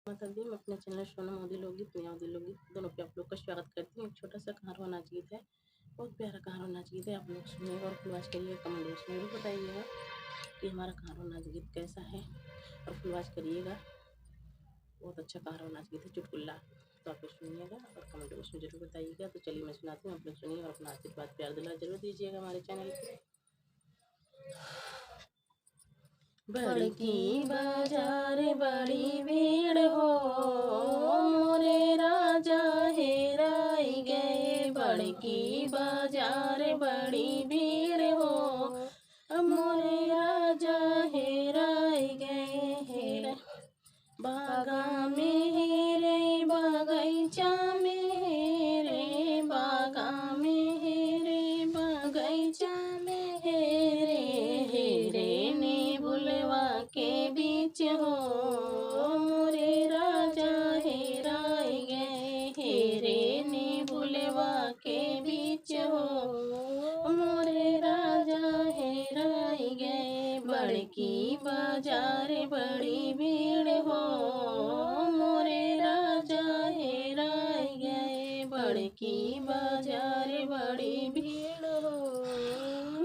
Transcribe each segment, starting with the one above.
माता दी, मैं अपने चैनल सोनम मोदी लोकगीत, मियाँ मोदी लोकगीत दोनों पे आप लोग का स्वागत करती हूँ। एक छोटा सा कहारवा नाच गीत है, बहुत प्यारा कहारवा नाच गीत है। आप लोग सुनिएगा और फुलवाच करिएगा, कमेंट बॉक्स में भी बताइएगा कि हमारा कहारवा नाच गीत कैसा है और फुलवाच करिएगा। बहुत अच्छा कहारवा नाच गीत है, चुटकुल्ला। तो आप लोग सुनिएगा और कमेंट बॉक्स में जरूर बताइएगा। तो चलिए मैं सुनाती हूँ, आप लोग सुनिए और अपना आशीर्वाद प्यार दुलार जरूर दीजिएगा हमारे चैनल पे। बड़की बाजार बड़ी भीड़ हो, मोरे राजा हेराई गए। बड़की बाजार बड़ी भीड़ हो, मोरे राजा हेराई गए। बागा में हेरे बगैचा में हेरे, बागा में हेरे बगैचा में हेरे, हेरे ने बुलवा के बीच हो, मोरे राजा हेराई गए। हेरे ने बुलवा के बीच हो, मोरे राजा हेराई गए। बड़की बाजार बड़ी भीड़ हो, मोरे राजा हेराई गए। बड़की बाजार बड़ी भीड़ हो,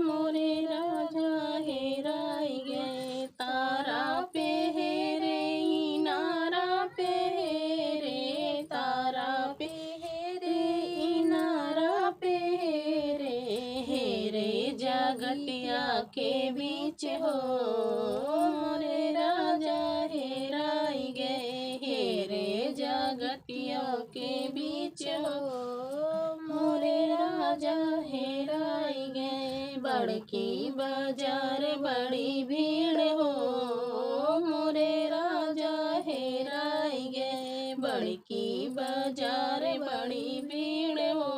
मोरे राजा हेराई गए। तारा पे हेरे इनारा पे हेरे, तारा पे हेरे इनारा पे हेरे, हेरे जागटिया के बीच हो, मोरे राजा हेराई गए। हेरे जागटिया के बीच हो, मोरे राजा हेराई गए। बड़की बाजार बड़ी भीड़ हो, मोरे राजा हेराई गए। बड़की बाजार बड़ी भीड़ हो,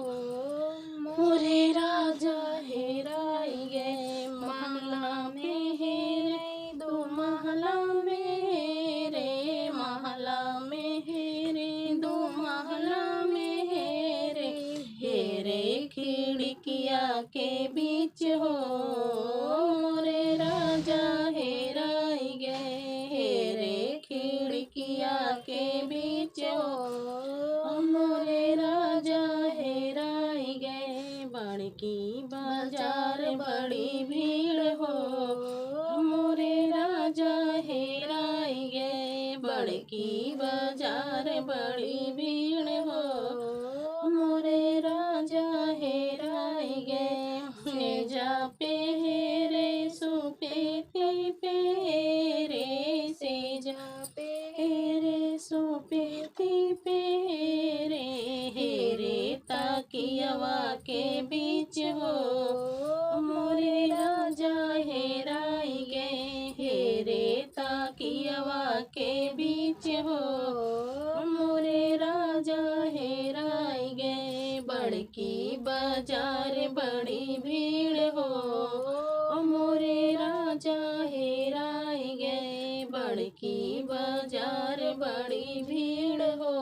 मोरे राजा हेराई गए। महला में हेरे दो महला में हेरे, महला में हेरे दो महला में हेरे, हेरे खिड़किया के बीच हो, मोरे राजा हेराई गए। हेरे खिड़किया के बीच हो, मोरे राजा हेराई गए। बड़की बाजार बड़ी भीड़ हो, मोरे राजा हेराई गए। बड़की बाजार बड़ी भीड़ हो, मोरे राजा हेराई गए। सेजा पे हेरे सुपेती पे हेरे, सेजा पे हेरे सुपेती पे हेरे, हेरे ताकियवा के बीच हो, मोरे राजा हेराई गए। हेरे ताकियवा के बीच हो, मोरे राजा हेराई गए। बड़की बाजार बड़ी भीड़ हो, मोरे राजा हेराई गए। बड़की बाजार बड़ी भीड़ हो,